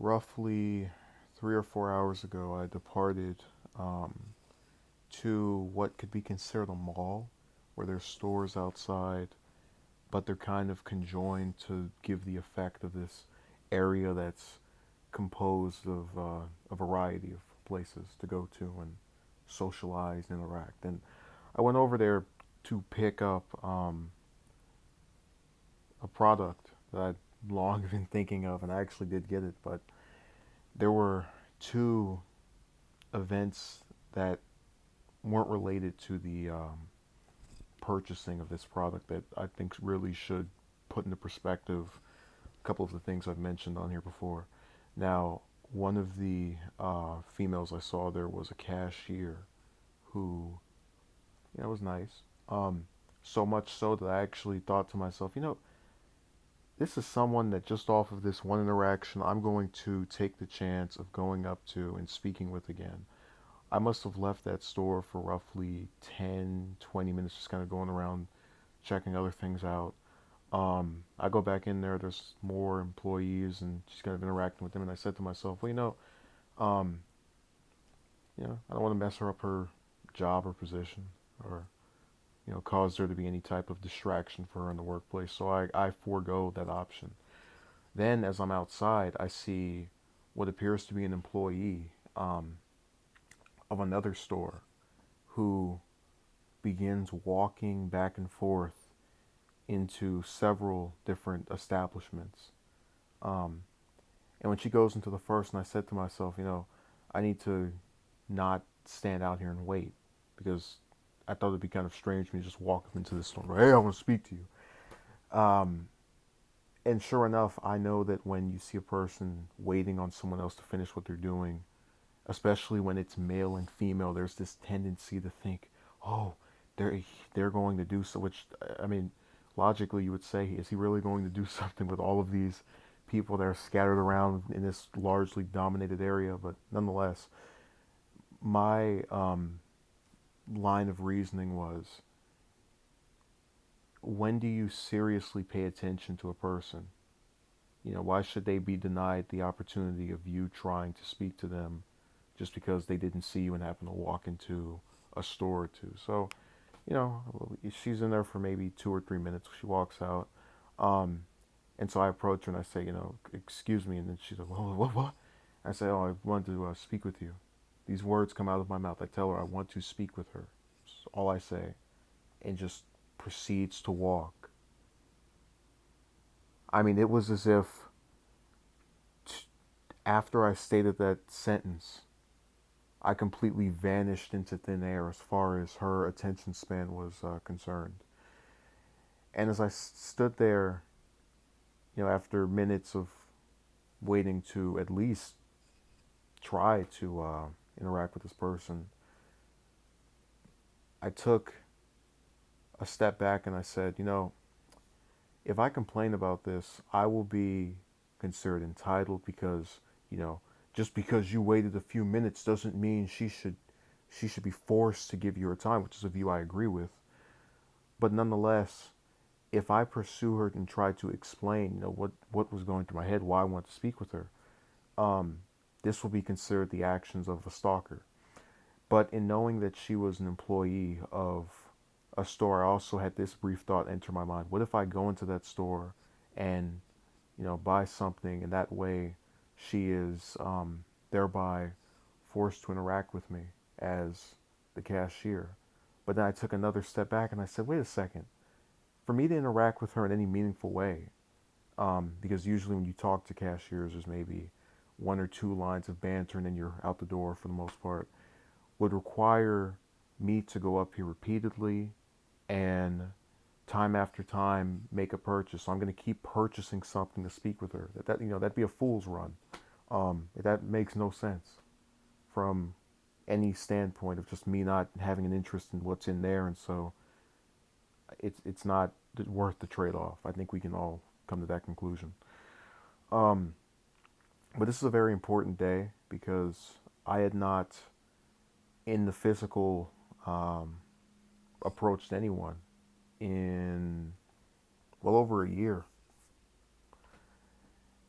roughly 3 or 4 hours ago, I departed um, to what could be considered a mall, where there's stores outside, but they're kind of conjoined to give the effect of this area that's composed of a variety of places to go to and socialize and interact. And I went over there to pick up a product that I'd long been thinking of, and I actually did get it. But there were two events that weren't related to the purchasing of this product that I think really should put into perspective a couple of the things I've mentioned on here before. Now, one of the females I saw there was a cashier who, was nice. So much so that I actually thought to myself, this is someone that just off of this one interaction, I'm going to take the chance of going up to and speaking with again. I must have left that store for roughly 10, 20 minutes, just kind of going around checking other things out. I go back in there, there's more employees, and she's kind of interacting with them. And I said to myself, well, um, I don't want to mess her up her job or position or, cause there to be any type of distraction for her in the workplace. So I forego that option. Then, as I'm outside, I see what appears to be an employee of another store who begins walking back and forth into several different establishments. Um, and when she goes into the first, and I said to myself, I need to not stand out here and wait because I thought it'd be kind of strange for me to just walk up into this store and go, hey, I want to speak to you. And sure enough, I know that when you see a person waiting on someone else to finish what they're doing, especially when it's male and female, there's this tendency to think, oh, they're going to do so. Which I mean, logically, you would say, is he really going to do something with all of these people that are scattered around in this largely dominated area? But nonetheless, my line of reasoning was, when do you seriously pay attention to a person? Why should they be denied the opportunity of you trying to speak to them just because they didn't see you and happen to walk into a store or two? So, she's in there for maybe 2 or 3 minutes. She walks out. Um, and so I approach her and I say, excuse me. And then she's like, what? I say, oh, I want to speak with you. These words come out of my mouth. I tell her I want to speak with her. That's all I say. And just proceeds to walk. I mean, it was as if after I stated that sentence, I completely vanished into thin air as far as her attention span was concerned. And as I stood there, after minutes of waiting to at least try to interact with this person, I took a step back and I said, if I complain about this, I will be considered entitled because, just because you waited a few minutes doesn't mean she should be forced to give you her time, which is a view I agree with. But nonetheless, if I pursue her and try to explain, what was going through my head, why I want to speak with her, um, this will be considered the actions of a stalker. But in knowing that she was an employee of a store, I also had this brief thought enter my mind. What if I go into that store and, buy something, and that way she is thereby forced to interact with me as the cashier? But then I took another step back and I said, wait a second. For me to interact with her in any meaningful way, because usually when you talk to cashiers, there's maybe one or two lines of banter and then you're out the door for the most part, would require me to go up here repeatedly and time after time make a purchase. So I'm going to keep purchasing something to speak with her. That'd be a fool's run. That makes no sense from any standpoint of just me not having an interest in what's in there, and so it's not worth the trade-off. I think we can all come to that conclusion. Um, but this is a very important day because I had not, in the physical, um, approached anyone in well over a year,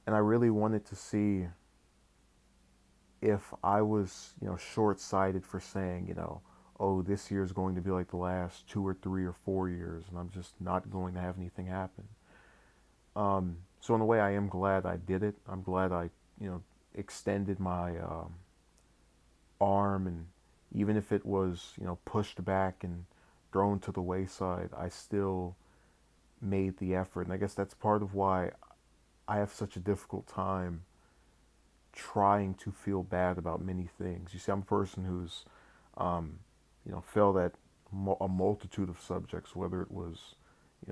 and I really wanted to see. if I was, short-sighted for saying, oh, this year is going to be like the last 2 or 3 or 4 years, and I'm just not going to have anything happen. So in a way, I am glad I did it. I'm glad I, extended my arm, and even if it was, pushed back and thrown to the wayside, I still made the effort. And I guess that's part of why I have such a difficult time trying to feel bad about many things. You see, I'm a person who's, um, failed at a multitude of subjects, whether it was,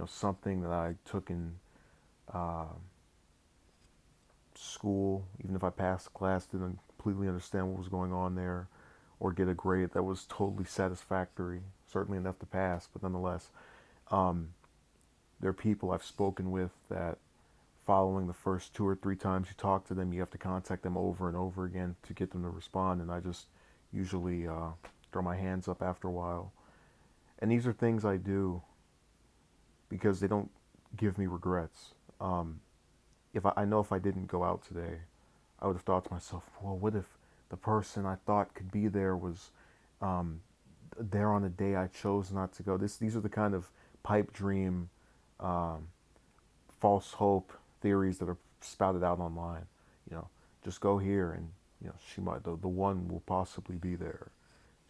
something that I took in uh, school, even if I passed the class, didn't completely understand what was going on there, or get a grade that was totally satisfactory, certainly enough to pass, but nonetheless, um, there are people I've spoken with that following the first 2 or 3 times you talk to them, you have to contact them over and over again to get them to respond. And I just usually throw my hands up after a while. And these are things I do because they don't give me regrets. If I know if I didn't go out today, I would have thought to myself, well, what if the person I thought could be there was um, there on a day I chose not to go? These are the kind of pipe dream um, false hope theories that are spouted out online. You know, just go here and she might the one will possibly be there.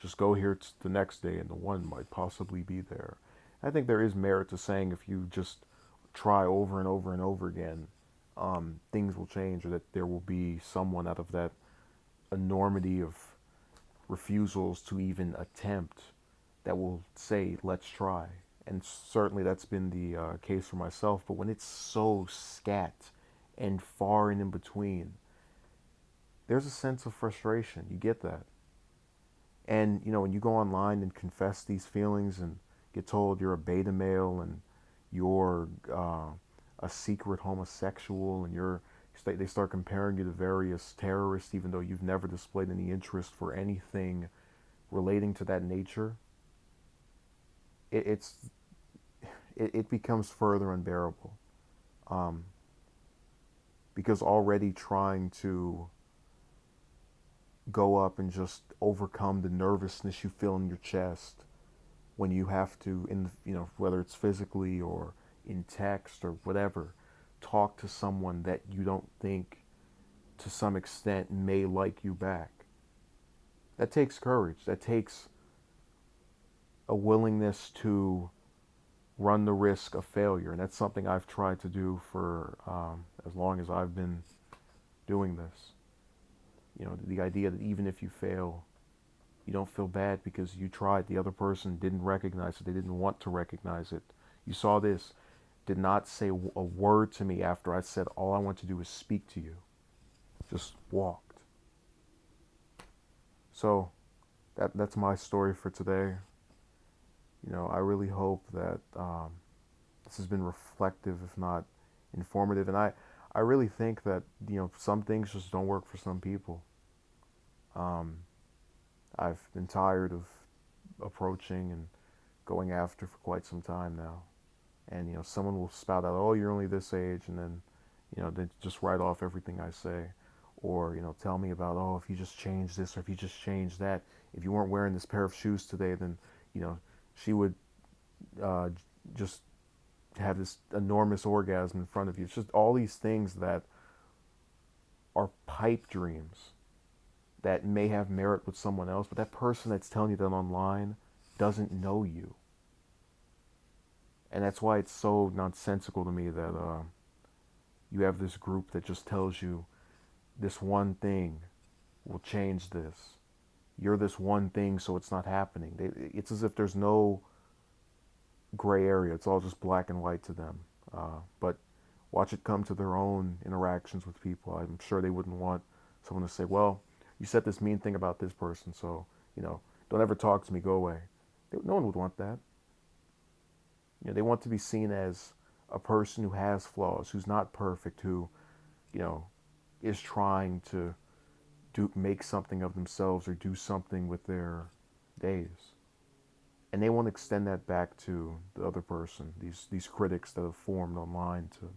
Just go here the next day and the one might possibly be there. I think there is merit to saying if you just try over and over and over again, things will change, or that there will be someone out of that enormity of refusals to even attempt that will say, let's try. And certainly that's been the case for myself. But when it's so scat and far and in between, there's a sense of frustration. You get that. And, when you go online and confess these feelings and get told you're a beta male and you're a secret homosexual and they start comparing you to various terrorists, even though you've never displayed any interest for anything relating to that nature, it, it's it becomes further unbearable, um, because already trying to go up and just overcome the nervousness you feel in your chest when you have to, whether it's physically or in text or whatever, talk to someone that you don't think to some extent may like you back. That takes courage. That takes a willingness to run the risk of failure. And that's something I've tried to do for as long as I've been doing this. The idea that even if you fail, you don't feel bad because you tried. The other person didn't recognize it. They didn't want to recognize it. You saw this, did not say a word to me after I said all I want to do is speak to you. Just walked. So that's my story for today. I really hope that this has been reflective, if not informative. And I really think that, some things just don't work for some people. Um, I've been tired of approaching and going after for quite some time now. And, someone will spout out, oh, you're only this age. And then, they just write off everything I say. Or, tell me about, oh, if you just change this or if you just change that, if you weren't wearing this pair of shoes today, then, she would uh, just have this enormous orgasm in front of you. It's just all these things that are pipe dreams that may have merit with someone else, but that person that's telling you that online doesn't know you. And that's why it's so nonsensical to me that you have this group that just tells you this one thing will change this. You're this one thing, so it's not happening. It's as if there's no gray area. It's all just black and white to them. But watch it come to their own interactions with people. I'm sure they wouldn't want someone to say, well, you said this mean thing about this person, so, don't ever talk to me, go away. No one would want that. They want to be seen as a person who has flaws, who's not perfect, who, is trying to make something of themselves or do something with their days. And they want to extend that back to the other person, these critics that have formed online to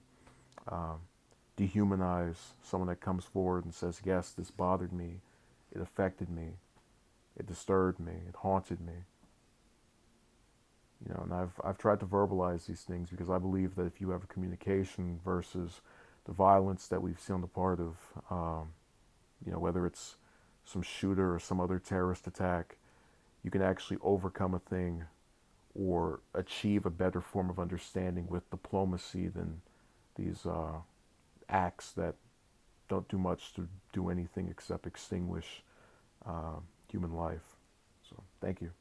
dehumanize someone that comes forward and says, yes, this bothered me. It affected me. It disturbed me. It haunted me. You know, and I've tried to verbalize these things because I believe that if you have a communication versus the violence that we've seen on the part of, you know, whether it's some shooter or some other terrorist attack, you can actually overcome a thing or achieve a better form of understanding with diplomacy than these acts that don't do much to do anything except extinguish human life. So, thank you.